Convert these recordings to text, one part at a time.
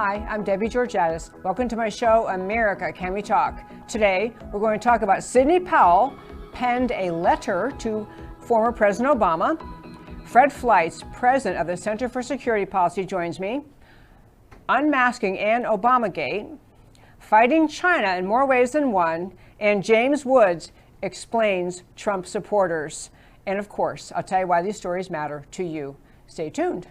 Hi, I'm Debbie Georgatos. Welcome to my show, America, Can We Talk? Today, we're going to talk about Sidney Powell penned a letter to former President Obama. Fred Fleitz, president of the Center for Security Policy, joins me. Unmasking and ObamaGate, fighting China in more ways than one, and James Woods explains Trump supporters. And of course, I'll tell you why these stories matter to you. Stay tuned.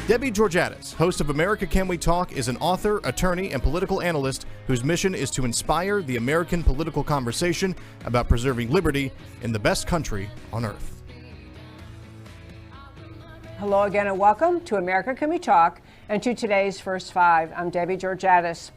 Debbie Georgatos, host of America Can We Talk, is an author, attorney, and political analyst whose mission is to inspire the American political conversation about preserving liberty in the best country on earth. Hello again and welcome to America Can We Talk and to today's First Five. I'm Debbie Georgatos.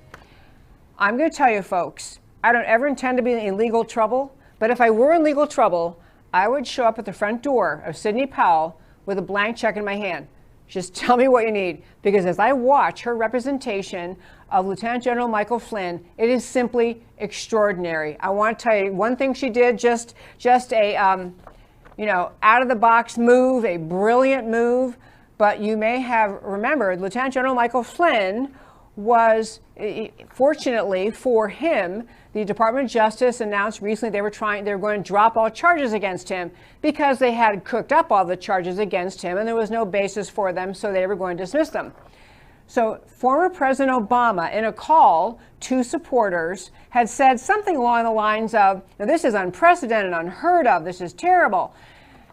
I'm going to tell you folks, I don't ever intend to be in legal trouble, but if I were in legal trouble, I would show up at the front door of Sidney Powell with a blank check in my hand. Just tell me what you need, because as I watch her representation of Lieutenant General Michael Flynn, it is simply extraordinary. I want to tell you one thing she did, just a out of the box move, a brilliant move. But you may have remembered Lieutenant General Michael Flynn was, fortunately for him, the Department of Justice announced recently they were going to drop all charges against him because they had cooked up all the charges against him and there was no basis for them, so they were going to dismiss them. So former President Obama, in a call to supporters, had said something along the lines of, this is unprecedented, unheard of, this is terrible.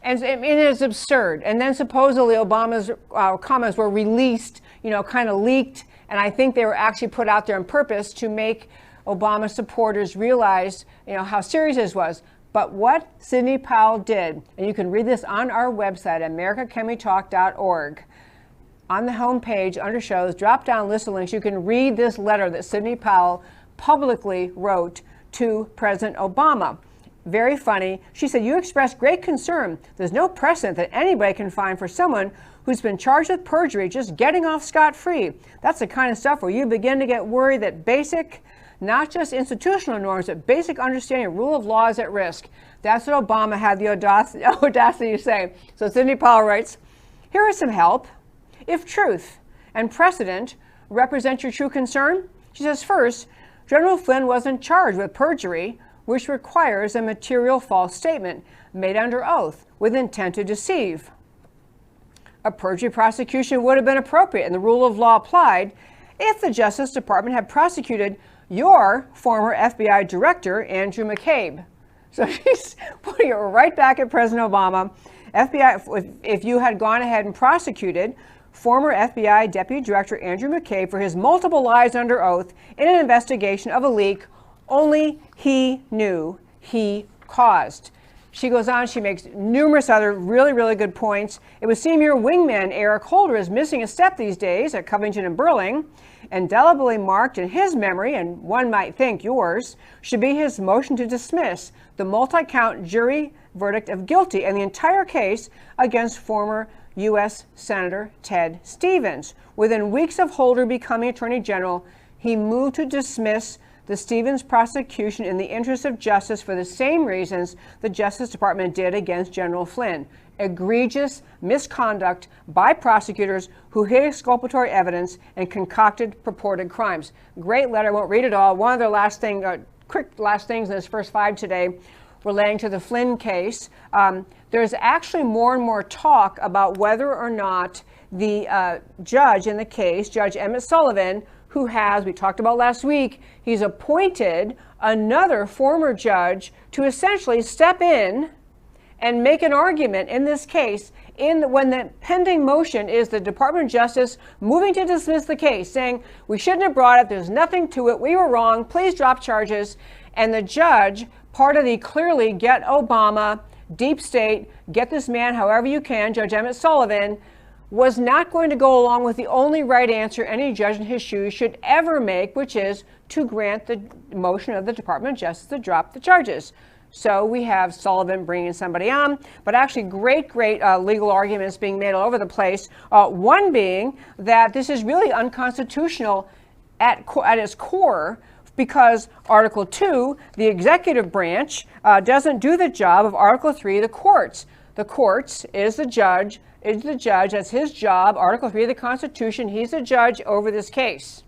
And it is absurd. And then supposedly Obama's comments were released, kind of leaked, and I think they were actually put out there on purpose to make Obama supporters realize, how serious this was. But what Sidney Powell did, and you can read this on our website, americacanwetalk.org. On the homepage, under shows, drop down list of links, you can read this letter that Sidney Powell publicly wrote to President Obama. Very funny. She said, "You expressed great concern. There's no precedent that anybody can find for someone who's been charged with perjury just getting off scot-free. That's the kind of stuff where you begin to get worried that basic, not just institutional norms, but basic understanding of rule of law is at risk." That's what Obama had the audacity to say. So Sidney Powell writes, "Here is some help. If truth and precedent represent your true concern," she says, "first, General Flynn wasn't charged with perjury, which requires a material false statement made under oath with intent to deceive. A perjury prosecution would have been appropriate and the rule of law applied if the Justice Department had prosecuted your former FBI director, Andrew McCabe." So she's putting it right back at President Obama. FBI, if you had gone ahead and prosecuted former FBI Deputy Director Andrew McCabe for his multiple lies under oath in an investigation of a leak only he knew he caused. She goes on, she makes numerous other really, really good points. It would seem your wingman, Eric Holder, is missing a step these days at Covington and Burling. Indelibly marked in his memory, and one might think yours, should be his motion to dismiss the multi-count jury verdict of guilty and the entire case against former U.S. Senator Ted Stevens. Within weeks of Holder becoming Attorney General, he moved to dismiss the Stevens prosecution in the interest of justice for the same reasons the Justice Department did against General Flynn. Egregious misconduct by prosecutors who hid exculpatory evidence and concocted purported crimes. Great letter, won't read it all. One of the quick last things in this first five today relating to the Flynn case. There's actually more and more talk about whether or not the judge in the case, Judge Emmett Sullivan, who has, we talked about last week, he's appointed another former judge to essentially step in and make an argument in this case when the pending motion is the Department of Justice moving to dismiss the case, saying we shouldn't have brought it, there's nothing to it, we were wrong, please drop charges. And the judge, part of the clearly get Obama, deep state, get this man however you can, Judge Emmett Sullivan, was not going to go along with the only right answer any judge in his shoes should ever make, which is to grant the motion of the Department of Justice to drop the charges. So we have Sullivan bringing somebody on, but actually great legal arguments being made all over the place. One being that this is really unconstitutional at its core because Article 2, the executive branch, doesn't do the job of Article 3, the courts. The courts is the judge, that's his job. Article 3 of the Constitution, he's the judge over this case.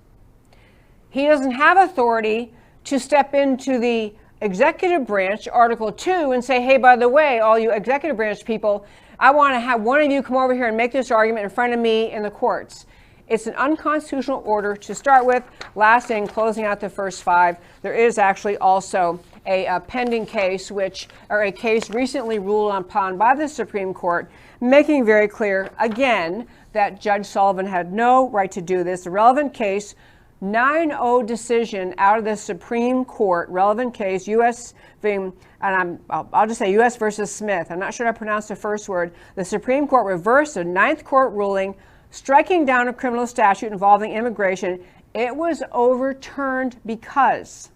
He doesn't have authority to step into the executive branch, Article 2, and say, hey, by the way, all you executive branch people, I want to have one of you come over here and make this argument in front of me in the courts. It's an unconstitutional order to start with. Last thing, closing out the first five, there is actually also a pending case, a case recently ruled upon by the Supreme Court, making very clear, again, that Judge Sullivan had no right to do this. The relevant case, 9-0 decision out of the Supreme Court, relevant case, I'll just say U.S. versus Smith. I'm not sure how to pronounce the first word. The Supreme Court reversed a Ninth Court ruling striking down a criminal statute involving immigration. It was overturned because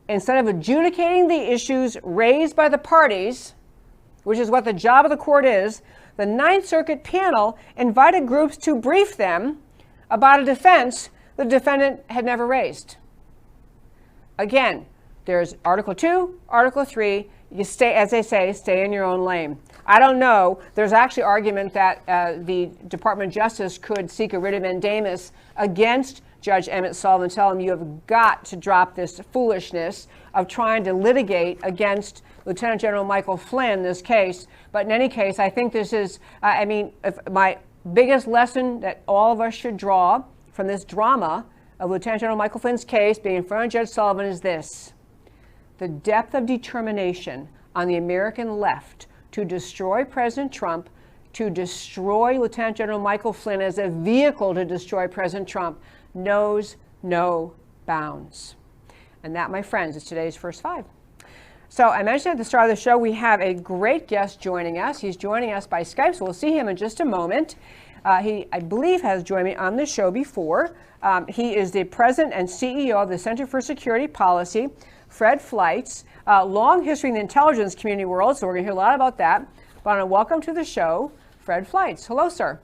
instead of adjudicating the issues raised by the parties, which is what the job of the court is, the Ninth Circuit panel invited groups to brief them about a defense the defendant had never raised. Again, there's Article 2, Article 3. You stay, as they say, stay in your own lane. I don't know. There's actually argument that the Department of Justice could seek a writ of mandamus against Judge Emmett Sullivan, tell him you have got to drop this foolishness of trying to litigate against Lieutenant General Michael Flynn this case. But in any case, I think this is, my biggest lesson that all of us should draw from this drama of Lieutenant General Michael Flynn's case being in front of Judge Sullivan is this: the depth of determination on the American left to destroy President Trump, to destroy Lieutenant General Michael Flynn as a vehicle to destroy President Trump, knows no bounds. And that, my friends, is today's First Five. So I mentioned at the start of the show, we have a great guest joining us. He's joining us by Skype, so we'll see him in just a moment. He, I believe, has joined me on this show before. He is the president and CEO of the Center for Security Policy, Fred Fleitz. Long history in the intelligence community world, so we're going to hear a lot about that. But I want to welcome to the show, Fred Fleitz. Hello, sir.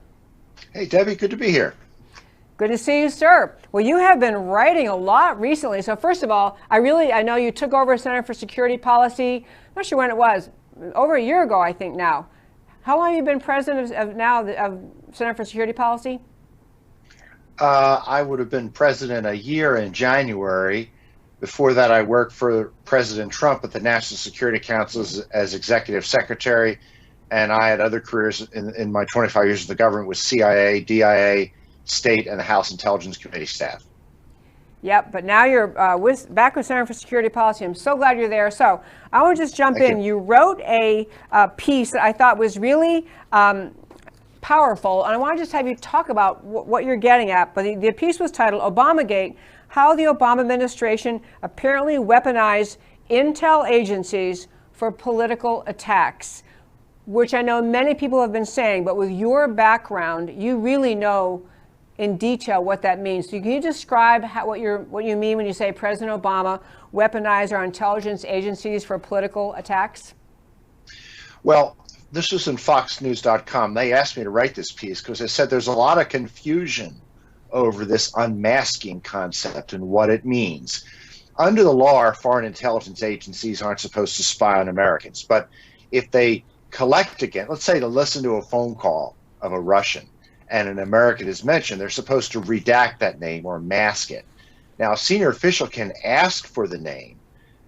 Hey, Debbie, good to be here. Good to see you, sir. Well, you have been writing a lot recently. So first of all, I know you took over Center for Security Policy. I'm not sure when it was. Over a year ago, I think now. How long have you been president of Center for Security Policy? I would have been president a year in January. Before that, I worked for President Trump at the National Security Council as executive secretary, and I had other careers in my 25 years of the government with CIA, DIA, state, and the House Intelligence Committee staff. Yep, but now you're back with Center for Security Policy. I'm so glad you're there. So I want to just jump in. You wrote a piece that I thought was really powerful, and I want to just have you talk about what you're getting at. But the piece was titled ObamaGate: How the Obama Administration Apparently Weaponized Intel Agencies for Political Attacks, which I know many people have been saying, but with your background, you really know in detail what that means. So can you describe what you mean when you say President Obama weaponized our intelligence agencies for political attacks? Well, this was in foxnews.com. They asked me to write this piece because they said there's a lot of confusion over this unmasking concept and what it means. Under the law, our foreign intelligence agencies aren't supposed to spy on Americans, but if they collect again, let's say to listen to a phone call of a Russian and an American is mentioned, they're supposed to redact that name or mask it. Now, a senior official can ask for the name,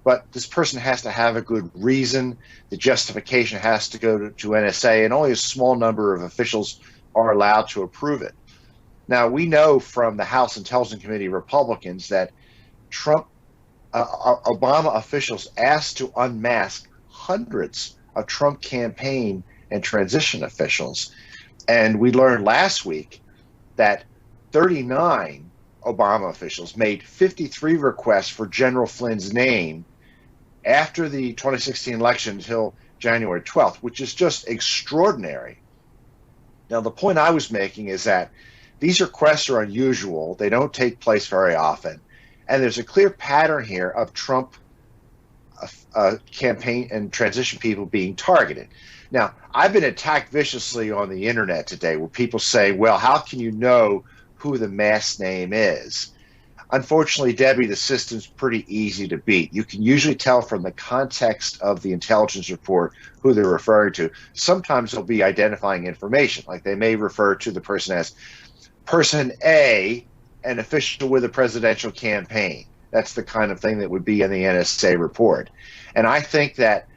but this person has to have a good reason. The justification has to go to NSA, and only a small number of officials are allowed to approve it. Now, we know from the House Intelligence Committee Republicans that Obama officials asked to unmask hundreds of Trump campaign and transition officials. And we learned last week that 39 Obama officials made 53 requests for General Flynn's name after the 2016 election until January 12th, which is just extraordinary. Now, the point I was making is that these requests are unusual. They don't take place very often. And there's a clear pattern here of Trump campaign and transition people being targeted. Now, I've been attacked viciously on the internet today where people say, well, how can you know who the masked name is? Unfortunately, Debbie, the system's pretty easy to beat. You can usually tell from the context of the intelligence report who they're referring to. Sometimes they'll be identifying information, like they may refer to the person as Person A, an official with a presidential campaign. That's the kind of thing that would be in the NSA report. And I think that,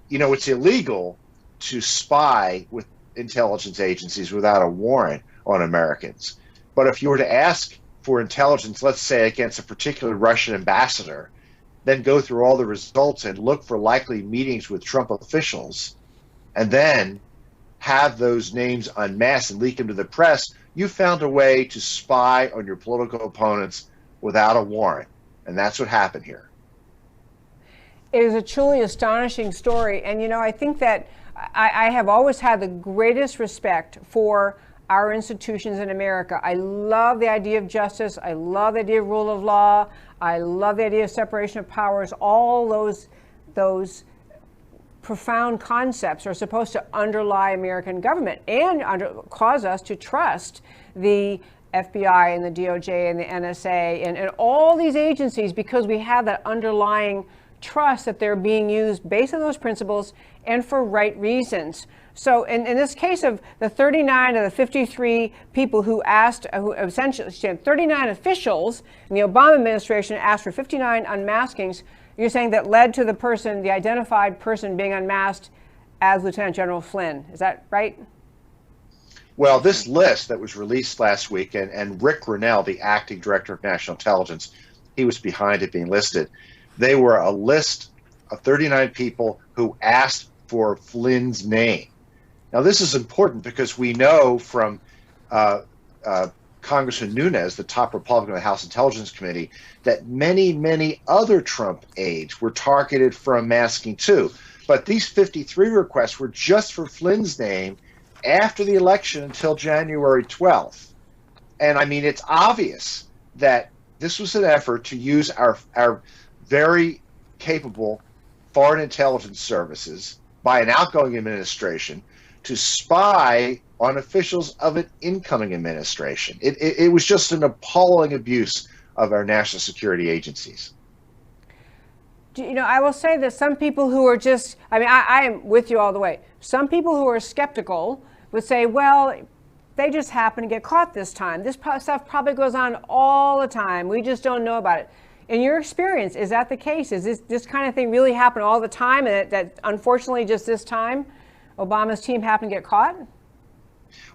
you know, it's illegal to spy with intelligence agencies without a warrant on Americans. But if you were to ask for intelligence, let's say against a particular Russian ambassador, then go through all the results and look for likely meetings with Trump officials, and then have those names unmasked and leak them to the press, you found a way to spy on your political opponents without a warrant. And that's what happened here. It is a truly astonishing story. And, you know, I think that I have always had the greatest respect for our institutions in America. I love the idea of justice. I love the idea of rule of law. I love the idea of separation of powers. All those profound concepts are supposed to underlie American government and cause us to trust the FBI and the DOJ and the NSA and all these agencies, because we have that underlying trust that they're being used based on those principles and for right reasons. So in this case of the 39 of the 53 people who asked, who essentially 39 officials in the Obama administration asked for 59 unmaskings, you're saying that led to the identified person being unmasked as Lieutenant General Flynn. Is that right? Well, this list that was released last week, and Rick Grinnell, the acting director of national intelligence, he was behind it being listed. They were a list of 39 people who asked for Flynn's name. Now, this is important because we know from Congressman Nunes, the top Republican of the House Intelligence Committee, that many, many other Trump aides were targeted for unmasking too. But these 53 requests were just for Flynn's name after the election until January 12th. And I mean, it's obvious that this was an effort to use our very capable foreign intelligence services by an outgoing administration to spy on officials of an incoming administration. It was just an appalling abuse of our national security agencies. You know, I will say that some people who are just, I mean, I am with you all the way. Some people who are skeptical would say, well, they just happen to get caught this time. This stuff probably goes on all the time. We just don't know about it. In your experience, is that the case? Is this kind of thing really happen all the time, and that unfortunately just this time Obama's team happened to get caught?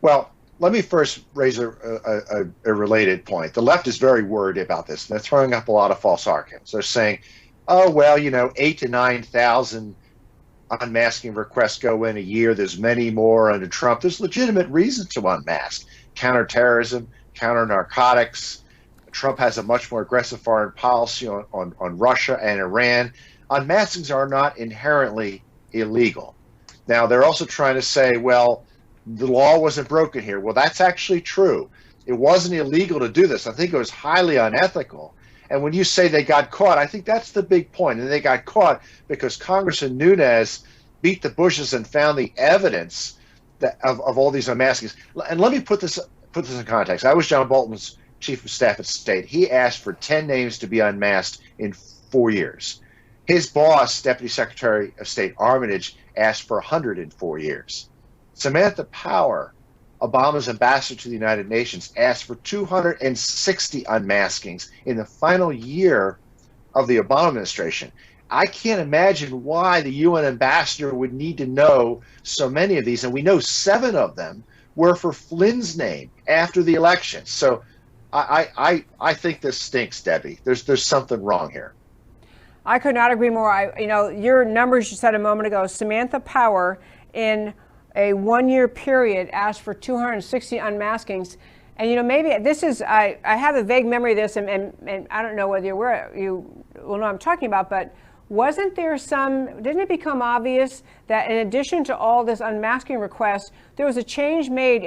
Well, let me first raise a related point. The left is very worried about this. They're throwing up a lot of false arguments. They're saying, oh, well, you know, 8,000 to 9,000 unmasking requests go in a year. There's many more under Trump. There's legitimate reason to unmask. Counterterrorism, counter-narcotics. Trump has a much more aggressive foreign policy on Russia and Iran. Unmaskings are not inherently illegal. Now, they're also trying to say, well, the law wasn't broken here. Well, that's actually true. It wasn't illegal to do this. I think it was highly unethical. And when you say they got caught, I think that's the big point. And they got caught because Congressman Nunes beat the bushes and found the evidence of all these unmaskings. And let me put this in context. I was John Bolton's chief of staff at State. He asked for 10 names to be unmasked in 4 years. His boss, Deputy Secretary of State Armitage, asked for 100 in 4 years. Samantha Power, Obama's ambassador to the United Nations, asked for 260 unmaskings in the final year of the Obama administration. I can't imagine why the UN ambassador would need to know so many of these, and we know 7 of them were for Flynn's name after the election. So I think this stinks, Debbie. There's something wrong here. I could not agree more. You know, your numbers you said a moment ago, Samantha Power in a 1-year period asked for 260 unmaskings. And, you know, maybe this is, I have a vague memory of this, and I don't know whether you will know what I'm talking about, but wasn't there didn't it become obvious that in addition to all this unmasking requests, there was a change made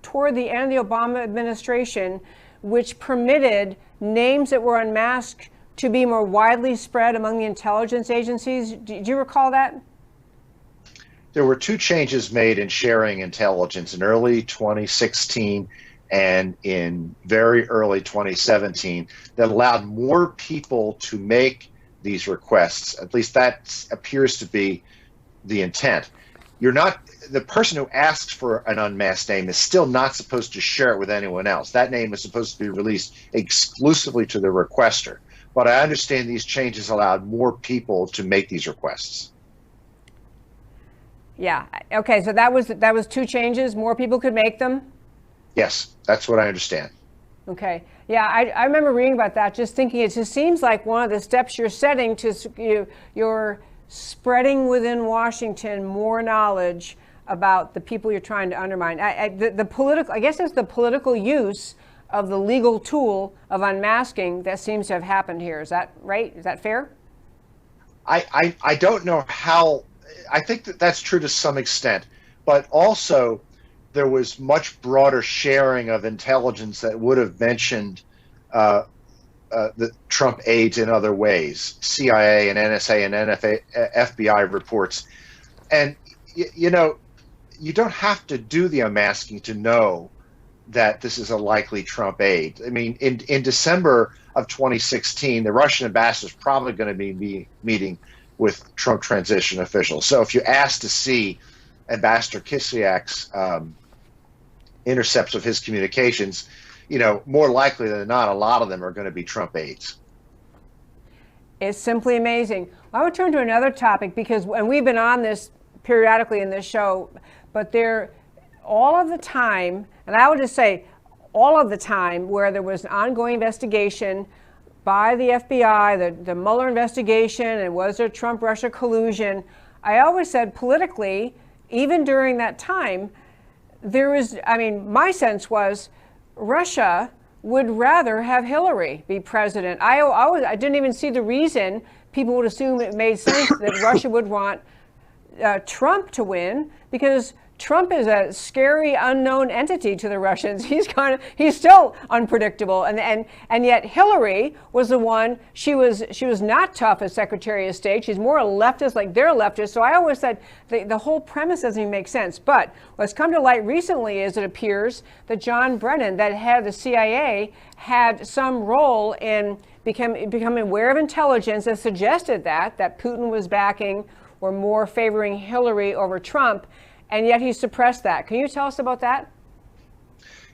toward the end of the Obama administration, which permitted names that were unmasked to be more widely spread among the intelligence agencies? Do you recall that? There were 2 changes made in sharing intelligence in early 2016 and in very early 2017 that allowed more people to make these requests. At least that appears to be the intent. You're not, the person who asks for an unmasked name is still not supposed to share it with anyone else. That name is supposed to be released exclusively to the requester. But I understand these changes allowed more people to make these requests. Yeah. Okay. So that was two changes. More people could make them. Yes, that's what I understand. Okay. Yeah, I remember reading about that, just thinking it just seems like one of the steps you're setting to you're spreading within Washington more knowledge about the people you're trying to undermine. The political, I guess it's the political use of the legal tool of unmasking that seems to have happened here. Is that right? Is that fair? I don't know how. I think that that's true to some extent, but also there was much broader sharing of intelligence that would have mentioned the Trump aides in other ways, CIA and NSA and FBI reports. And, you know, you don't have to do the unmasking to know that this is a likely Trump aide. I mean, in December of 2016, the Russian ambassador is probably going to be meeting with Trump transition officials. So if you ask to see Ambassador Kislyak's intercepts of his communications, you know, more likely than not, a lot of them are going to be Trump aides. It's simply amazing. I would turn to another topic because, and we've been on this periodically in this show, but there, all of the time, and I would just say all of the time where there was an ongoing investigation by the FBI, the Mueller investigation, and was there Trump-Russia collusion, I always said politically, even during that time, there was, I mean, my sense was Russia would rather have Hillary be president. I didn't even see the reason people would assume it made sense that Russia would want Trump to win, because Trump is a scary unknown entity to the Russians. He's still unpredictable, and yet Hillary was the one. She was not tough as Secretary of State. She's more a leftist, like they're leftists. So I always said the whole premise doesn't even make sense. But what's come to light recently is it appears that John Brennan, that head of the CIA, had some role in becoming aware of intelligence that suggested that Putin was backing or more favoring Hillary over Trump. And yet he suppressed that. Can you tell us about that?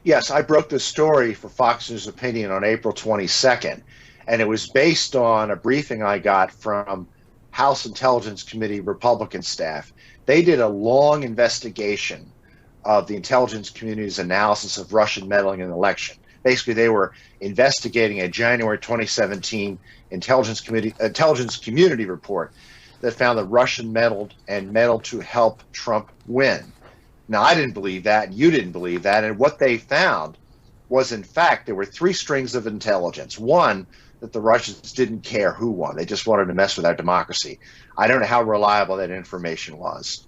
Yes, I broke this story for Fox News Opinion on April 22nd, and it was based on a briefing I got from House Intelligence Committee Republican staff. They did a long investigation of the intelligence community's analysis of Russian meddling in the election. Basically, they were investigating a January 2017 intelligence community report that found that Russian meddled to help Trump win. Now, I didn't believe that, and you didn't believe that, and what they found was, in fact, there were three strings of intelligence. One, that the Russians didn't care who won. They just wanted to mess with our democracy. I don't know how reliable that information was.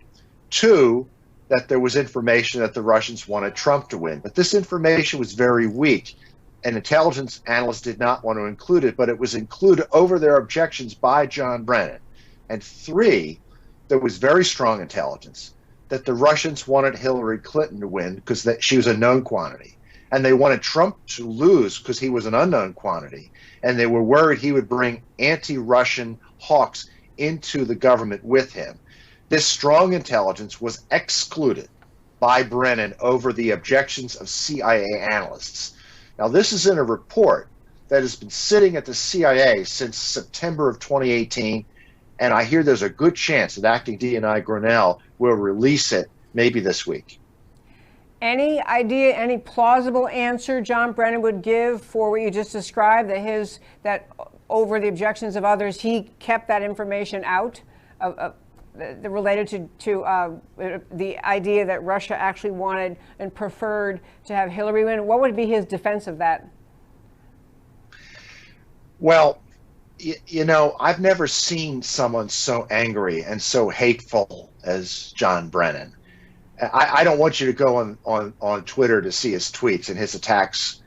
Two, that there was information that the Russians wanted Trump to win, but this information was very weak, and intelligence analysts did not want to include it, but it was included over their objections by John Brennan. And three, there was very strong intelligence that the Russians wanted Hillary Clinton to win because she was a known quantity. And they wanted Trump to lose because he was an unknown quantity. And they were worried he would bring anti-Russian hawks into the government with him. This strong intelligence was excluded by Brennan over the objections of CIA analysts. Now, this is in a report that has been sitting at the CIA since September of 2018. And I hear there's a good chance that acting DNI Grinnell will release it maybe this week. Any idea, any plausible answer John Brennan would give for what you just described, that over the objections of others, he kept that information out related to the idea that Russia actually wanted and preferred to have Hillary win? What would be his defense of that? Well, you know, I've never seen someone so angry and so hateful as John Brennan. I don't want you to go on Twitter to see his tweets and his attacks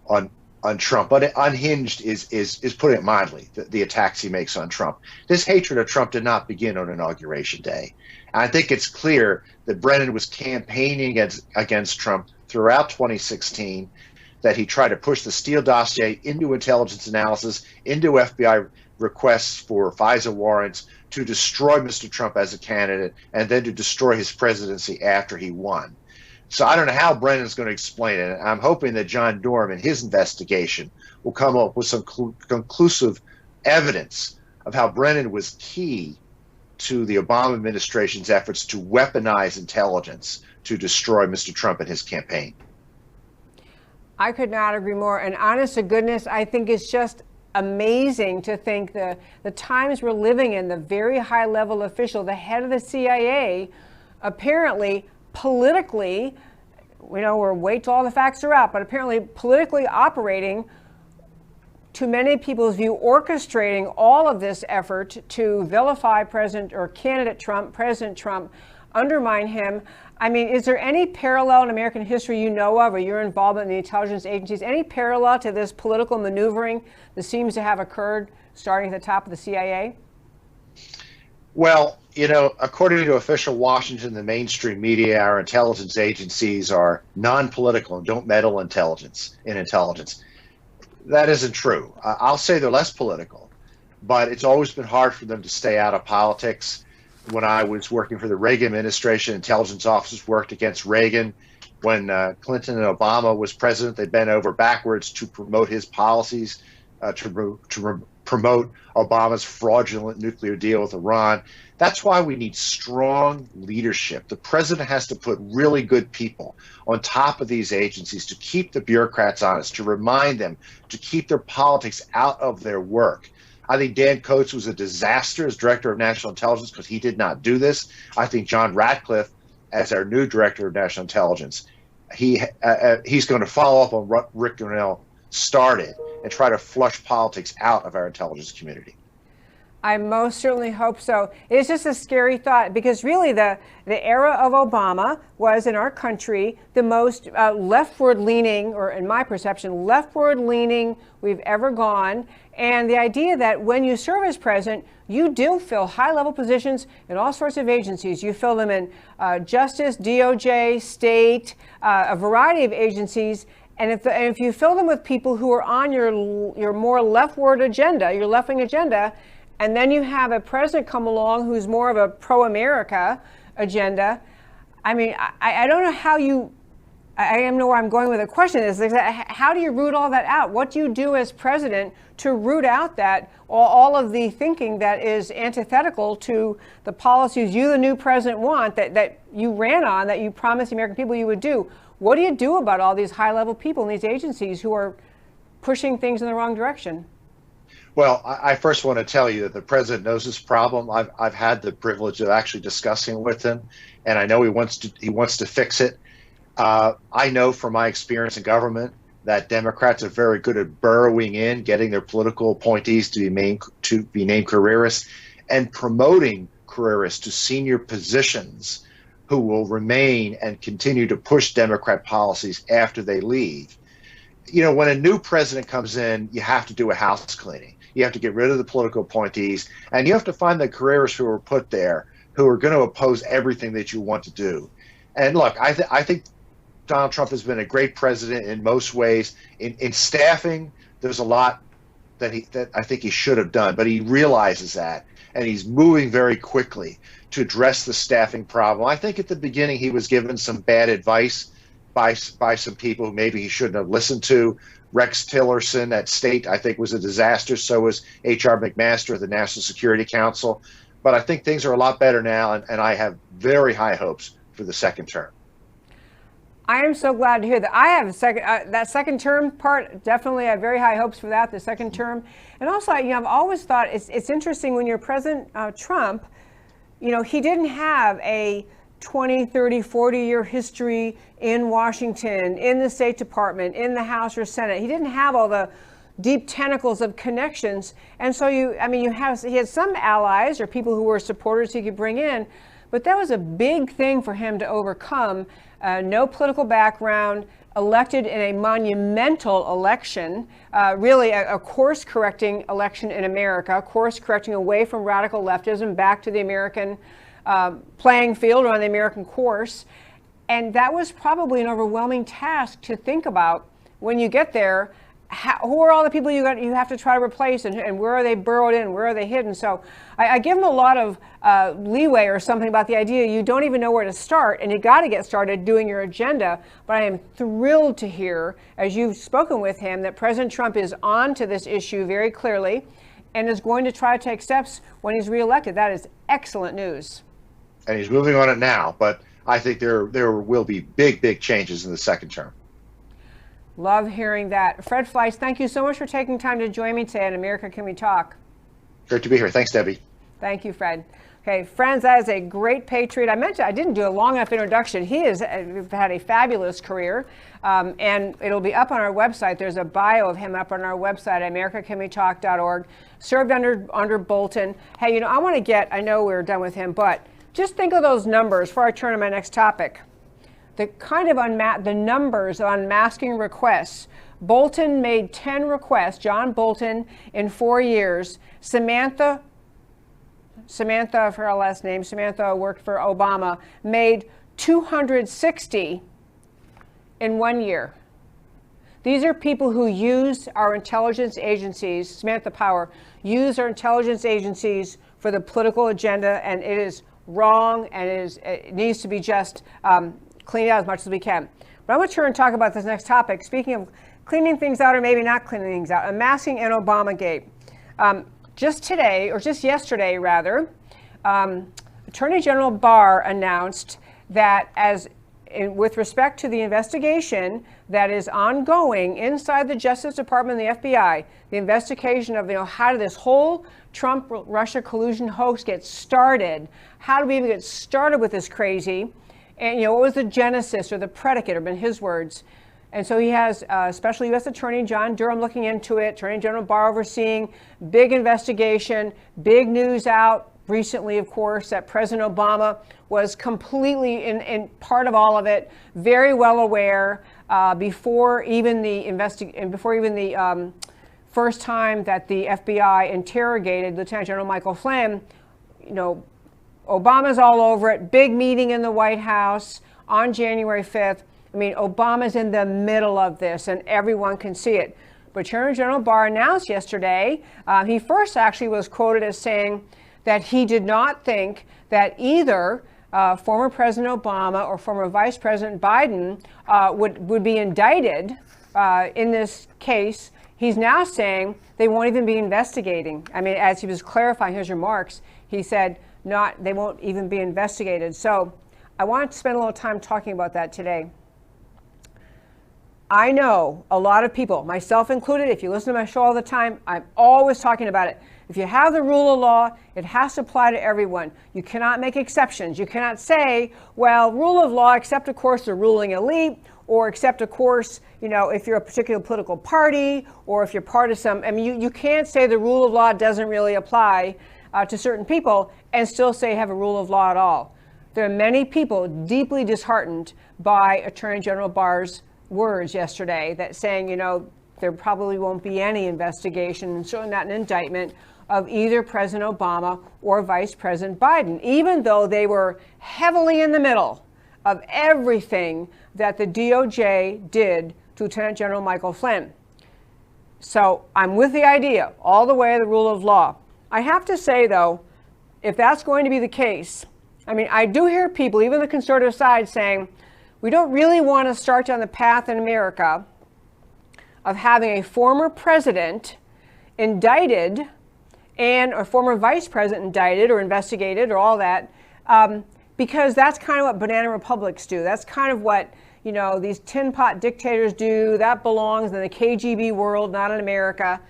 on on Trump, but unhinged is putting it mildly, the attacks he makes on Trump. This hatred of Trump did not begin on Inauguration Day. And I think it's clear that Brennan was campaigning against Trump throughout 2016, that he tried to push the Steele dossier into intelligence analysis, into FBI requests for FISA warrants to destroy Mr. Trump as a candidate and then to destroy his presidency after he won. So I don't know how Brennan's going to explain it. I'm hoping that John Durham in his investigation will come up with some conclusive evidence of how Brennan was key to the Obama administration's efforts to weaponize intelligence to destroy Mr. Trump and his campaign. I could not agree more. And honest to goodness, I think it's just amazing to think the times we're living in, the very high level official, the head of the CIA, apparently politically, we'll wait till all the facts are out, but apparently politically operating, to many people's view, orchestrating all of this effort to vilify President Trump, undermine him. I mean, is there any parallel in American history you know of, or your involvement in the intelligence agencies, any parallel to this political maneuvering that seems to have occurred starting at the top of the CIA? Well, according to official Washington, the mainstream media, our intelligence agencies are non-political and don't meddle in intelligence. That isn't true. I'll say they're less political, but it's always been hard for them to stay out of politics. When I was working for the Reagan administration, intelligence officers worked against Reagan. When Clinton and Obama was president, they bent over backwards to promote his policies, to promote Obama's fraudulent nuclear deal with Iran. That's why we need strong leadership. The president has to put really good people on top of these agencies to keep the bureaucrats honest, to remind them to keep their politics out of their work. I think Dan Coats was a disaster as director of national intelligence because he did not do this. I think John Ratcliffe, as our new director of national intelligence, he's going to follow up on what Rick Grinnell started and try to flush politics out of our intelligence community. I most certainly hope so. It's just a scary thought, because really the era of Obama was, in our country, the most leftward leaning, or in my perception, leftward leaning we've ever gone. And the idea that when you serve as president, you do fill high level positions in all sorts of agencies. You fill them in justice, DOJ, state, a variety of agencies. And if you fill them with people who are on your more leftward agenda, your left-wing agenda, and then you have a president come along who's more of a pro-America agenda, I mean, I don't know how you, I don't know where I'm going with the question is, how do you root all that out? What do you do as president to root out that, all of the thinking that is antithetical to the policies you, the new president, want, that you ran on, that you promised the American people you would do? What do you do about all these high-level people in these agencies who are pushing things in the wrong direction? Well, I first want to tell you that the president knows this problem. I've had the privilege of actually discussing with him, and I know he wants to fix it. I know from my experience in government that Democrats are very good at burrowing in, getting their political appointees to be named careerists, and promoting careerists to senior positions who will remain and continue to push Democrat policies after they leave. When a new president comes in, you have to do a house cleaning. You have to get rid of the political appointees, and you have to find the careerists who are put there who are going to oppose everything that you want to do. And look, I think Donald Trump has been a great president in most ways. In staffing, there's a lot that I think he should have done, but he realizes that, and he's moving very quickly to address the staffing problem. I think at the beginning he was given some bad advice by some people who maybe he shouldn't have listened to. Rex Tillerson at State, I think, was a disaster. So was H.R. McMaster of the National Security Council. But I think things are a lot better now, and I have very high hopes for the second term. I am so glad to hear that. I have that second term part, definitely I have very high hopes for that, the second term. And also, I've always thought it's interesting when you're President Trump, he didn't have a 20, 30, 40-year history in Washington, in the State Department, in the House or Senate. He didn't have all the deep tentacles of connections. And so he had some allies or people who were supporters he could bring in, but that was a big thing for him to overcome. no political background, elected in a monumental election, really a course-correcting election in America, course-correcting away from radical leftism back to the American playing field or on the American course. And that was probably an overwhelming task to think about when you get there. Who are all the people you have to try to replace, and where are they burrowed in, where are they hidden? So I give them a lot of leeway or something about the idea you don't even know where to start, and you got to get started doing your agenda. But I am thrilled to hear, as you've spoken with him, that President Trump is on to this issue very clearly and is going to try to take steps when he's reelected. That is excellent news. And he's moving on it now, but I think there will be big changes in the second term. Love hearing that. Fred Fleitz, thank you so much for taking time to join me today on America Can We Talk. Great to be here. Thanks, Debbie. Thank you, Fred. Okay, friends, that is a great patriot. I mentioned I didn't do a long enough introduction. He has had a fabulous career, and it'll be up on our website. There's a bio of him up on our website, americacanwetalk.org. Served under Bolton. Hey, you know, I know we're done with him, but just think of those numbers before I turn to my next topic. The kind of the numbers of unmasking requests. Bolton made 10 requests, John Bolton, in 4 years. Samantha, for her last name, Samantha worked for Obama, made 260 in 1 year. These are people who use our intelligence agencies, Samantha Powell, use our intelligence agencies for the political agenda, and it is wrong, and it needs to be just clean it out as much as we can. But I'm going to turn and talk about this next topic. Speaking of cleaning things out, or maybe not cleaning things out, Unmasking and ObamaGate. Just today, or just yesterday rather, Attorney General Barr announced that with respect to the investigation that is ongoing inside the Justice Department and the FBI, the investigation of how did this whole Trump-Russia collusion hoax get started? How did we even get started with this crazy? And what was the genesis or the predicate, or in his words? And so he has Special U.S. Attorney John Durham looking into it, Attorney General Barr overseeing, big investigation, big news out recently, of course, that President Obama was completely in part of all of it, very well aware before even the first time that the FBI interrogated Lieutenant General Michael Flynn. Obama's all over it. Big meeting in the White House on January 5th. I mean, Obama's in the middle of this, and everyone can see it. But Attorney General Barr announced yesterday, he first actually was quoted as saying that he did not think that either former President Obama or former Vice President Biden would be indicted in this case. He's now saying they won't even be investigating. I mean, as he was clarifying his remarks, he said they won't even be investigated. So I wanted to spend a little time talking about that today. I know a lot of people, myself included, if you listen to my show all the time, I'm always talking about it. If you have the rule of law, it has to apply to everyone. You cannot make exceptions. You cannot say, well, rule of law, except of course the ruling elite, or except of course, if you're a particular political party, or if you're part of some, I mean, you can't say the rule of law doesn't really apply to certain people and still say have a rule of law at all. There are many people deeply disheartened by Attorney General Barr's words yesterday that saying, there probably won't be any investigation, and certainly not an indictment of either President Obama or Vice President Biden, even though they were heavily in the middle of everything that the DOJ did to Lieutenant General Michael Flynn. So I'm with the idea all the way, the rule of law. I have to say, though, if that's going to be the case, I mean, I do hear people, even the conservative side, saying, we don't really want to start down the path in America of having a former president indicted and a former vice president indicted or investigated or all that, because that's kind of what banana republics do. That's kind of what, these tin pot dictators do. That belongs in the KGB world, not in America.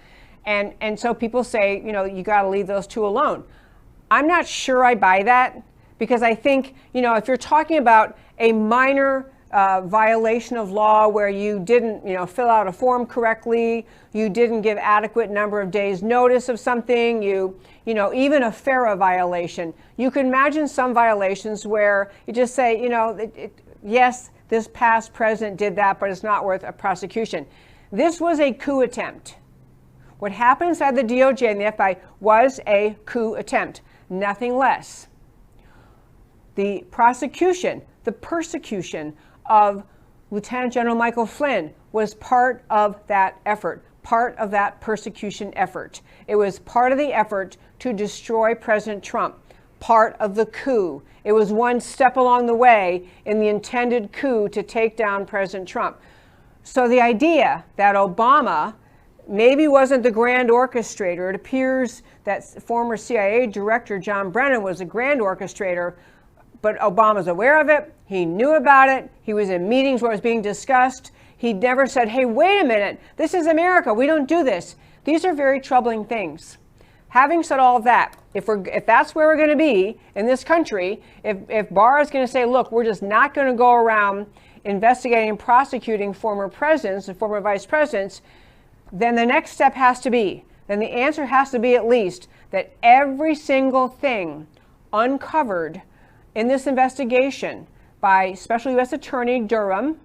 And so people say, you got to leave those two alone. I'm not sure I buy that, because I think, if you're talking about a minor violation of law where you didn't, fill out a form correctly, you didn't give adequate number of days notice of something, even a FARA violation. You can imagine some violations where you just say, yes, this past president did that, but it's not worth a prosecution. This was a coup attempt. What happened inside the DOJ and the FBI was a coup attempt, nothing less. The prosecution, the persecution of Lieutenant General Michael Flynn was part of that effort, part of that persecution effort. It was part of the effort to destroy President Trump, part of the coup. It was one step along the way in the intended coup to take down President Trump. So the idea that Obama maybe wasn't the grand orchestrator, it appears that former CIA Director John Brennan was a grand orchestrator, but Obama's aware of it. He knew about it. He was in meetings where it was being discussed. He never said, hey, wait a minute, this is America. We don't do this. These are very troubling things. Having said all of that, if that's where we're going to be in this country, if Barr is going to say, look, we're just not going to go around investigating and prosecuting former presidents and former vice presidents, then the next step has to be, then the answer has to be at least that every single thing uncovered in this investigation by Special U.S. Attorney Durham,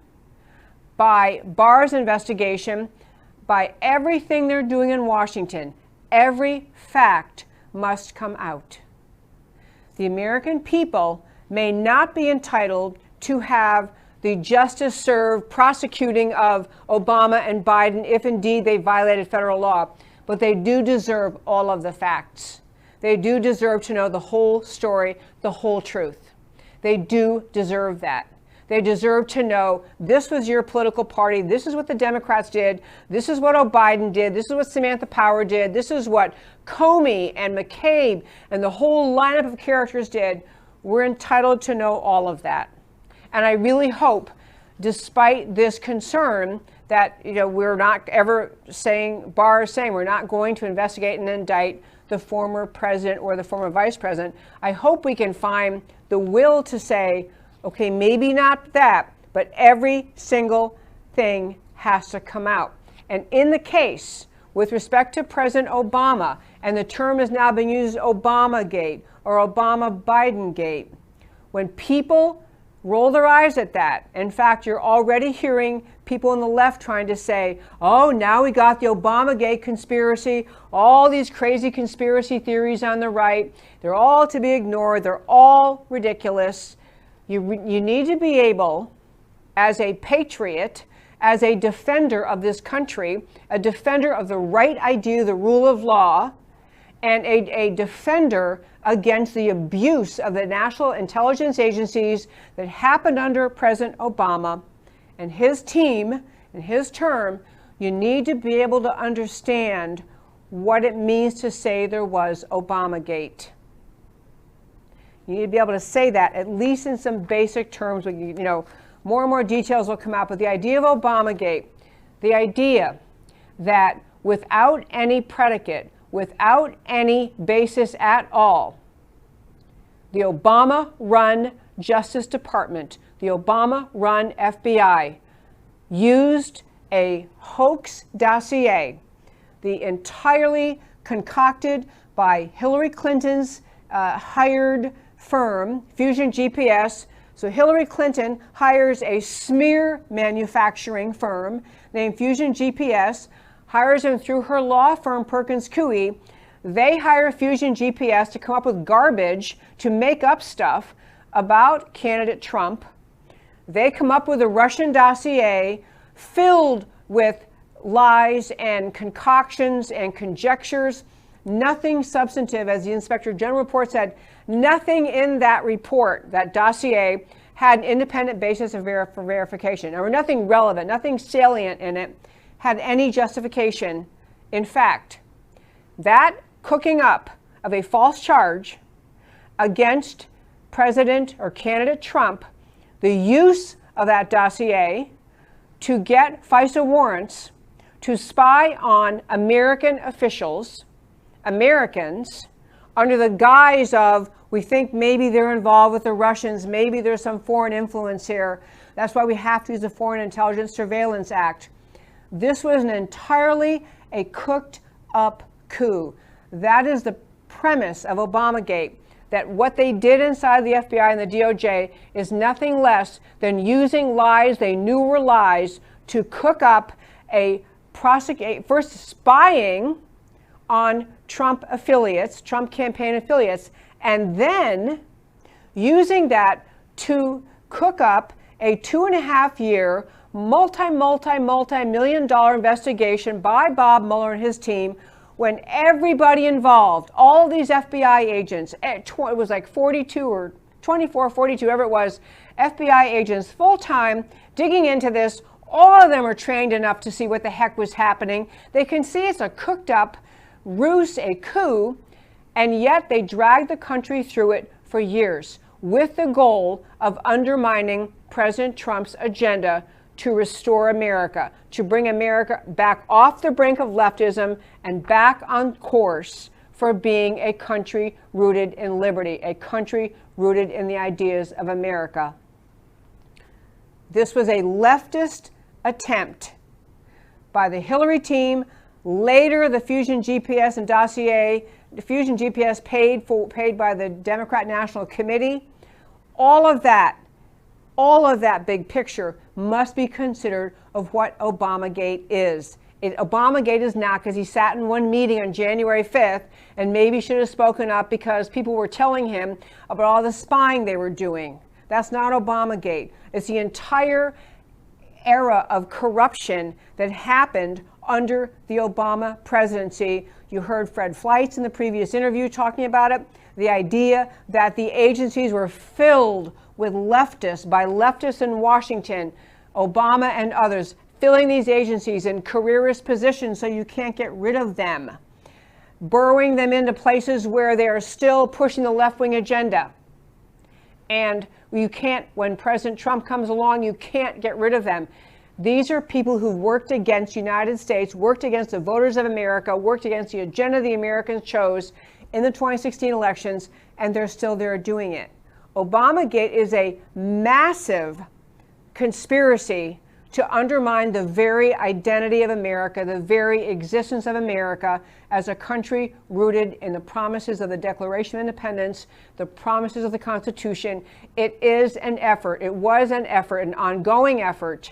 by Barr's investigation, by everything they're doing in Washington, every fact must come out. The American people may not be entitled to have the justice served prosecuting of Obama and Biden if indeed they violated federal law, but they do deserve all of the facts. They do deserve to know the whole story, the whole truth. They do deserve that. They deserve to know this was your political party. This is what the Democrats did. This is what Biden did. This is what Samantha Power did. This is what Comey and McCabe and the whole lineup of characters did. We're entitled to know all of that. And I really hope, despite this concern that, we're not ever saying, Barr is saying we're not going to investigate and indict the former president or the former vice president, I hope we can find the will to say, okay, maybe not that, but every single thing has to come out. And in the case with respect to President Obama, and the term has now been used, ObamaGate or Obama-Biden-Gate, when people roll their eyes at that, in fact, you're already hearing people on the left trying to say, oh, now we got the Obamagate conspiracy, all these crazy conspiracy theories on the right, they're all to be ignored, they're all ridiculous. You need to be able, as a patriot, as a defender of this country, a defender of the right idea, the rule of law, and a defender against the abuse of the national intelligence agencies that happened under President Obama and his team and his term. You need to be able to understand what it means to say there was Obamagate. You need to be able to say that, at least in some basic terms. More and more details will come out, but the idea of Obamagate, the idea that without any predicate, without any basis at all, the Obama-run Justice Department, the Obama-run FBI, used a hoax dossier, the entirely concocted by Hillary Clinton's hired firm, Fusion GPS. So Hillary Clinton hires a smear manufacturing firm named Fusion GPS, hires them through her law firm, Perkins Coie. They hire Fusion GPS to come up with garbage to make up stuff about candidate Trump. They come up with a Russian dossier filled with lies and concoctions and conjectures. Nothing substantive, as the Inspector General report said, nothing in that report, that dossier, had an independent basis for verification, or nothing relevant, nothing salient in it had any justification. In fact, that cooking up of a false charge against President or candidate Trump, the use of that dossier to get FISA warrants to spy on American officials, Americans, under the guise of, we think maybe they're involved with the Russians, maybe there's some foreign influence here. That's why we have to use the Foreign Intelligence Surveillance Act. This was entirely a cooked up coup. That is the premise of Obamagate. that what they did inside the FBI and the DOJ is nothing less than using lies they knew were lies to cook up first spying on Trump affiliates, Trump campaign affiliates, and then using that to cook up a 2.5-year, multi-million-dollar investigation by Bob Mueller and his team, when everybody involved, all these FBI agents, it was like 42 or 24, 42, whatever it was, FBI agents full-time digging into this. All of them are trained enough to see what the heck was happening. They can see it's a cooked up ruse, a coup, and yet they dragged the country through it for years with the goal of undermining President Trump's agenda to restore America, to bring America back off the brink of leftism and back on course for being a country rooted in liberty, a country rooted in the ideas of America. This was a leftist attempt by the Hillary team, later the Fusion GPS and dossier, the Fusion GPS paid by the Democrat National Committee. All of that big picture must be considered of what ObamaGate is. Obamagate is not because he sat in one meeting on January 5th and maybe should have spoken up because people were telling him about all the spying they were doing. That's not Obamagate. It's the entire era of corruption that happened under the Obama presidency. You heard Fred Fleitz in the previous interview talking about it. The idea that the agencies were filled with leftists, by leftists in Washington, Obama and others, filling these agencies in careerist positions so you can't get rid of them, burrowing them into places where they are still pushing the left-wing agenda. And you can't, when President Trump comes along, you can't get rid of them. These are people who worked against the United States, worked against the voters of America, worked against the agenda the Americans chose in the 2016 elections, and they're still there doing it. Obamagate is a massive conspiracy to undermine the very identity of America, the very existence of America as a country rooted in the promises of the Declaration of Independence, the promises of the Constitution. It is an effort, it was an effort, an ongoing effort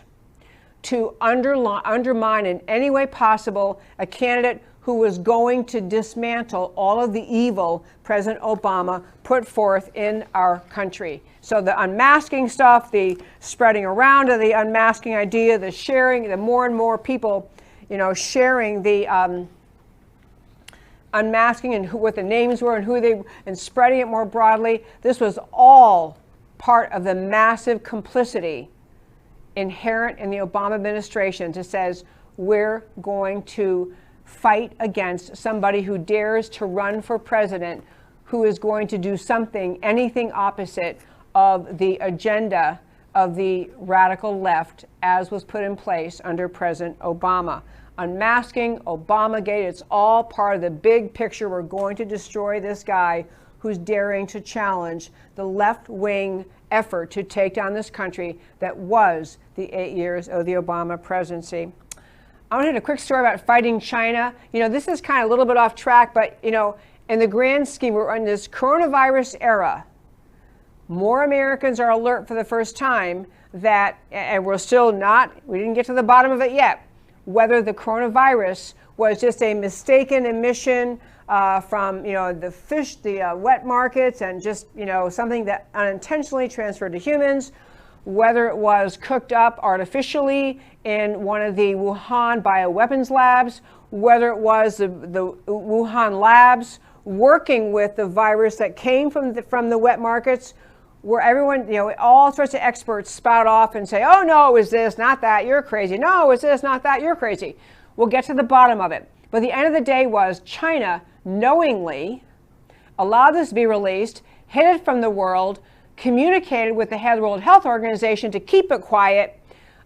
to undermine in any way possible a candidate who was going to dismantle all of the evil President Obama put forth in our country. So the unmasking stuff, the spreading around of the unmasking idea, the sharing, the more and more people, sharing the unmasking and what the names were and spreading it more broadly. This was all part of the massive complicity inherent in the Obama administration that says we're going to fight against somebody who dares to run for president, who is going to do anything opposite of the agenda of the radical left as was put in place under President Obama. Unmasking, Obamagate, it's all part of the big picture. We're going to destroy this guy who's daring to challenge the left-wing effort to take down this country that was the 8 years of the Obama presidency. I want to hit a quick story about fighting China. This is kind of a little bit off track, but, in the grand scheme, we're in this coronavirus era. More Americans are alert for the first time that, and we're still we didn't get to the bottom of it yet, whether the coronavirus was just a mistaken emission from, the wet markets and just, something that unintentionally transferred to humans, whether it was cooked up artificially in one of the Wuhan bioweapons labs, whether it was the Wuhan labs working with the virus that came from the wet markets, where everyone, all sorts of experts spout off and say, oh, no, it was this, not that, you're crazy. No, it was this, not that, you're crazy. We'll get to the bottom of it. But the end of the day was China knowingly allowed this to be released, hid it from the world, communicated with the head of the World Health Organization to keep it quiet,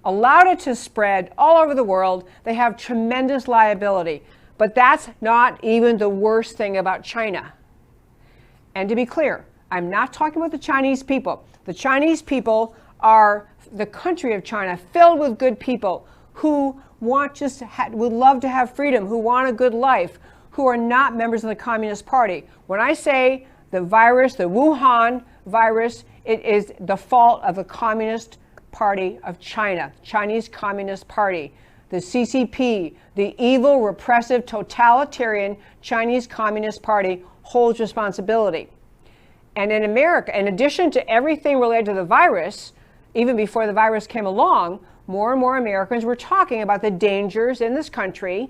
allowed it to spread all over the world. They have tremendous liability. But that's not even the worst thing about China. And to be clear, I'm not talking about the Chinese people. The Chinese people are the country of China, filled with good people who would love to have freedom, who want a good life, who are not members of the Communist Party. When I say the virus, the Wuhan virus, it is the fault of the Communist Party of China, Chinese Communist Party, the CCP, the evil, repressive, totalitarian Chinese Communist Party holds responsibility. And in America, in addition to everything related to the virus, even before the virus came along, more and more Americans were talking about the dangers in this country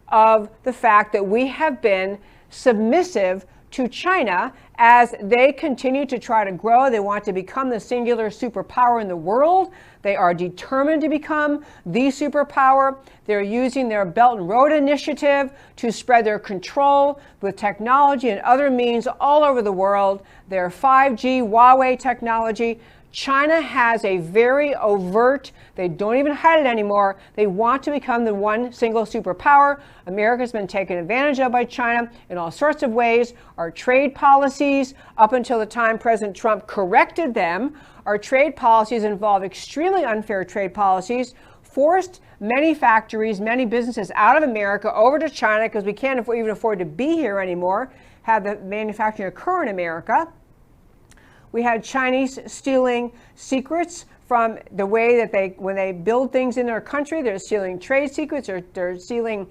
of the fact that we have been submissive to China as they continue to try to grow. They want to become the singular superpower in the world. They are determined to become the superpower. They're using their Belt and Road Initiative to spread their control with technology and other means all over the world. Their 5G, Huawei technology. China has a very overt, they don't even hide it anymore, they want to become the one single superpower. America's been taken advantage of by China in all sorts of ways. Our trade policies, up until the time President Trump corrected them, our trade policies involve extremely unfair trade policies, forced many factories, many businesses out of America over to China because we can't even afford to be here anymore, have the manufacturing occur in America. We had Chinese stealing secrets from the way that when they build things in their country, they're stealing trade secrets, or they're stealing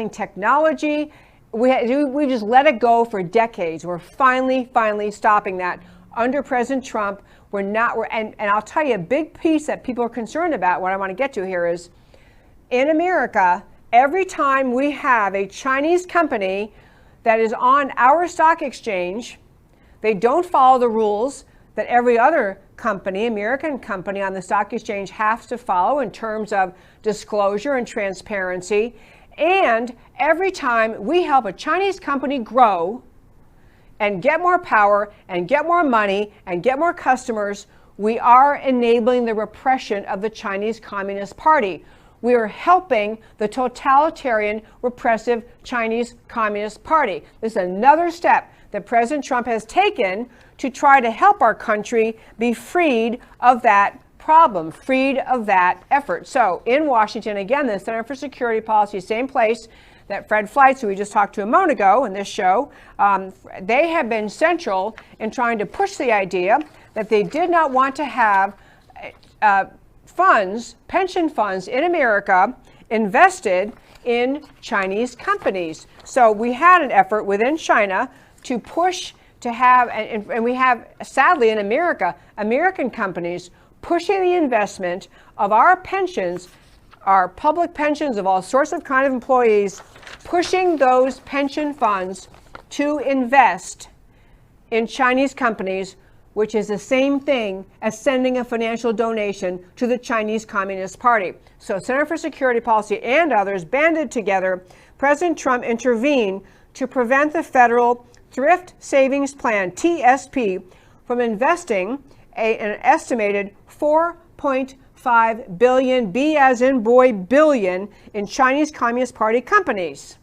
technology. We just let it go for decades. We're finally stopping that under President Trump. And I'll tell you a big piece that people are concerned about, what I want to get to here is, in America, every time we have a Chinese company that is on our stock exchange, they don't follow the rules that every other company, American company on the stock exchange has to follow in terms of disclosure and transparency. And every time we help a Chinese company grow and get more power and get more money and get more customers, we are enabling the repression of the Chinese Communist Party. We are helping the totalitarian, repressive Chinese Communist Party. This is another step that President Trump has taken to try to help our country be freed of that problem, freed of that effort. So in Washington, again, the Center for Security Policy, same place that Fred Fleitz, who we just talked to a moment ago in this show, they have been central in trying to push the idea that they did not want to have pension funds in America invested in Chinese companies. So we had an effort within China to push to have, and we have, sadly in America, American companies pushing the investment of our pensions, our public pensions of all sorts of kind of employees, pushing those pension funds to invest in Chinese companies, which is the same thing as sending a financial donation to the Chinese Communist Party. So Center for Security Policy and others banded together. President Trump intervened to prevent the federal Thrift Savings Plan, TSP, from investing an estimated $4.5 billion, B as in boy, billion, in Chinese Communist Party companies.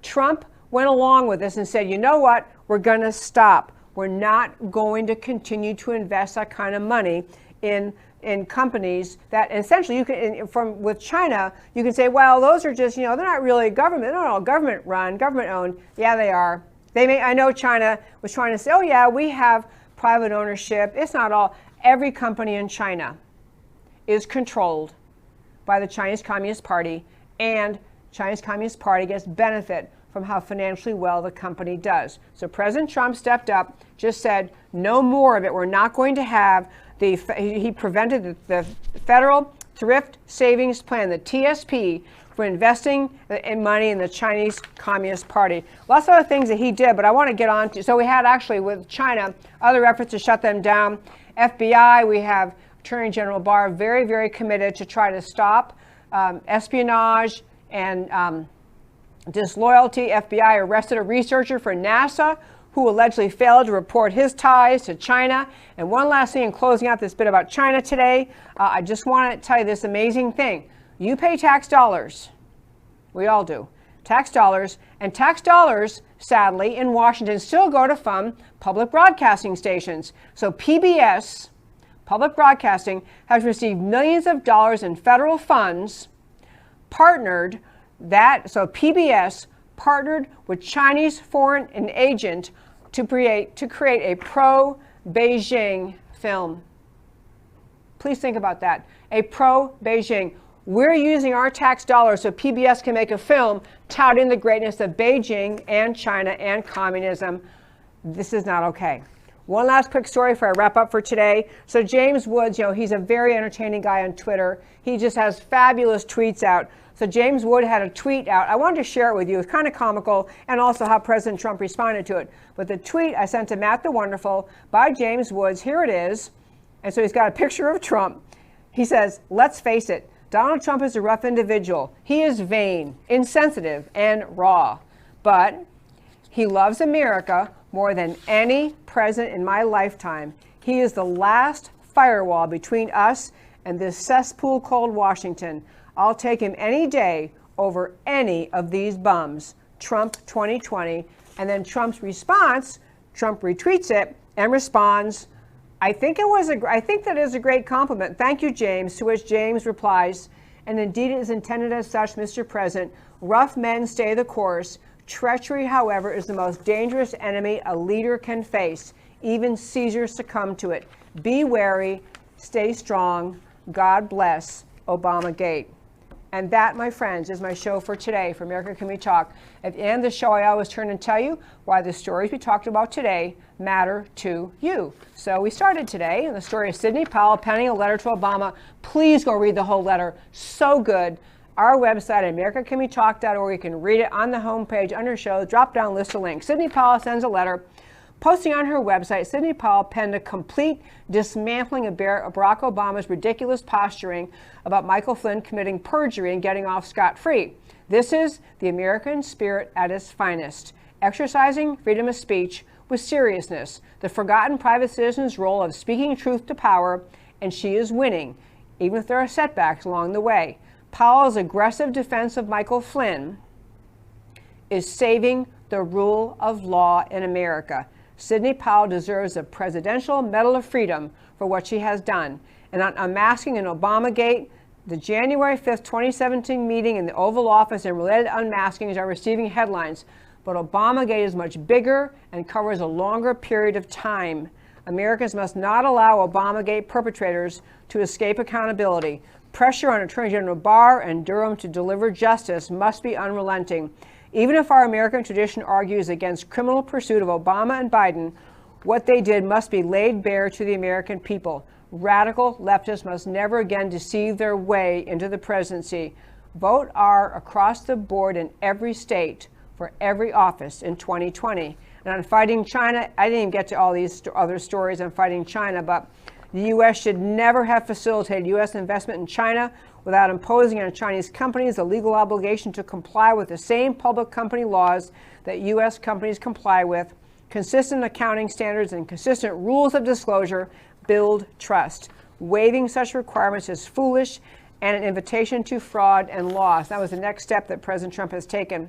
Trump went along with this and said, you know what, we're going to stop. We're not going to continue to invest that kind of money in companies that essentially you can, with China, you can say, well, those are just, they're not really government. They're not all government run, government owned. Yeah, they are. I know China was trying to say, oh yeah, we have private ownership. It's not all. Every company in China is controlled by the Chinese Communist Party, and Chinese Communist Party gets benefit from how financially well the company does. So President Trump stepped up, just said, no more of it. We're not going to have he prevented the federal Thrift Savings Plan, the TSP, for investing in money in the Chinese Communist Party. Lots of other things that he did, but I want to get on to. So we had actually with China other efforts to shut them down. FBI, we have Attorney General Barr very, very committed to try to stop espionage and disloyalty. FBI arrested a researcher for NASA who allegedly failed to report his ties to China. And one last thing in closing out this bit about China today, I just want to tell you this amazing thing. You pay tax dollars. We all do. Tax dollars. And tax dollars, sadly, in Washington still go to fund public broadcasting stations. So PBS, public broadcasting, has received millions of dollars in federal funds, so PBS partnered with Chinese foreign agent to create a pro-Beijing film. Please think about that. A pro-Beijing. We're using our tax dollars so PBS can make a film touting the greatness of Beijing and China and communism. This is not okay. One last quick story before I wrap up for today. So James Woods, he's a very entertaining guy on Twitter. He just has fabulous tweets out. So James Wood had a tweet out. I wanted to share it with you. It's kind of comical, and also how President Trump responded to it. But the tweet I sent to Matt the Wonderful by James Woods, here it is. And so he's got a picture of Trump. He says, let's face it, Donald Trump is a rough individual. He is vain, insensitive, and raw. But he loves America more than any president in my lifetime. He is the last firewall between us and this cesspool called Washington. I'll take him any day over any of these bums. Trump 2020. And then Trump's response, Trump retweets it and responds, I think that is a great compliment. Thank you, James. To which James replies, and indeed it is intended as such, Mr. President. Rough men stay the course. Treachery, however, is the most dangerous enemy a leader can face. Even Caesar succumbed to it. Be wary, stay strong. God bless ObamaGate. And that, my friends, is my show for today for America Can We Talk. At the end of the show, I always turn and tell you why the stories we talked about today matter to you. So we started today in the story of Sidney Powell penning a letter to Obama. Please go read the whole letter. So good. Our website, americacanwetalk.org. You can read it on the homepage under show, drop-down list of links. Sidney Powell sends a letter. Posting on her website, Sidney Powell penned a complete dismantling of Barack Obama's ridiculous posturing about Michael Flynn committing perjury and getting off scot-free. This is the American spirit at its finest, exercising freedom of speech with seriousness, the forgotten private citizen's role of speaking truth to power, and she is winning, even if there are setbacks along the way. Powell's aggressive defense of Michael Flynn is saving the rule of law in America. Sidney Powell deserves a Presidential Medal of Freedom for what she has done. And on Unmasking and ObamaGate, the January 5th, 2017 meeting in the Oval Office and related unmaskings are receiving headlines. But ObamaGate is much bigger and covers a longer period of time. Americans must not allow ObamaGate perpetrators to escape accountability. Pressure on Attorney General Barr and Durham to deliver justice must be unrelenting. Even if our American tradition argues against criminal pursuit of Obama and Biden, what they did must be laid bare to the American people. Radical leftists must never again deceive their way into the presidency. Vote R across the board in every state for every office in 2020. And on fighting China, I didn't even get to all these other stories on fighting China, but the U.S. should never have facilitated U.S. investment in China without imposing on Chinese companies the legal obligation to comply with the same public company laws that U.S. companies comply with. Consistent accounting standards and consistent rules of disclosure build trust. Waiving such requirements is foolish and an invitation to fraud and loss. That was the next step that President Trump has taken.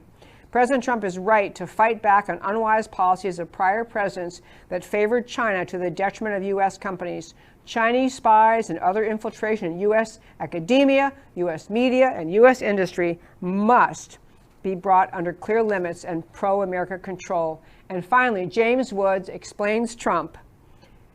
President Trump is right to fight back on unwise policies of prior presidents that favored China to the detriment of U.S. companies. Chinese spies and other infiltration in U.S. academia, U.S. media, and U.S. industry must be brought under clear limits and pro-America control. And finally, James Woods explains Trump,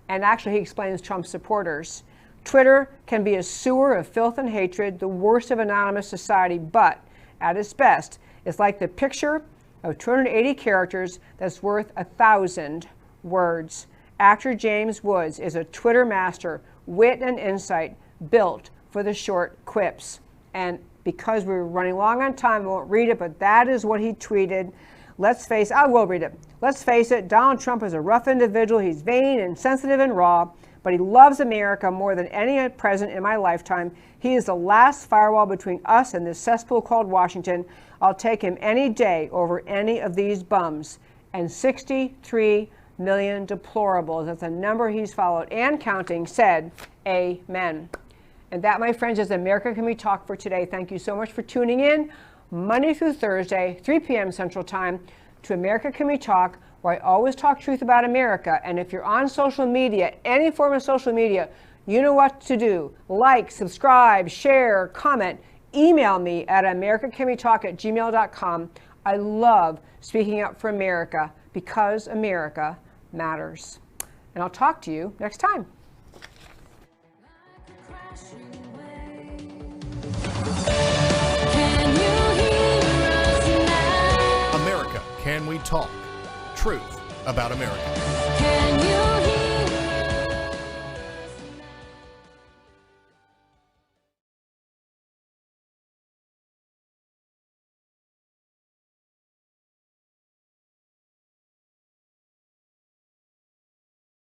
and actually he explains Trump's supporters. Twitter can be a sewer of filth and hatred, the worst of anonymous society, but at its best, it's like the picture of 280 characters that's worth 1,000 words. Actor James Woods is a Twitter master, wit and insight, built for the short quips. And because we're running long on time, I won't read it, but that is what he tweeted. I will read it. Let's face it, Donald Trump is a rough individual. He's vain, insensitive, and raw, but he loves America more than any president in my lifetime. He is the last firewall between us and this cesspool called Washington. I'll take him any day over any of these bums. And 63 million deplorables, that's a number he's followed and counting, said amen. And that, my friends, is America Can We Talk for today. Thank you so much for tuning in Monday through Thursday, 3 p.m. Central Time, to America Can We Talk, where I always talk truth about America. And if you're on social media, any form of social media, you know what to do. Like, subscribe, share, comment. Email me at americacanwetalk@gmail.com. I love speaking up for America because America matters. And I'll talk to you next time. America, Can We Talk? Truth about America. Can you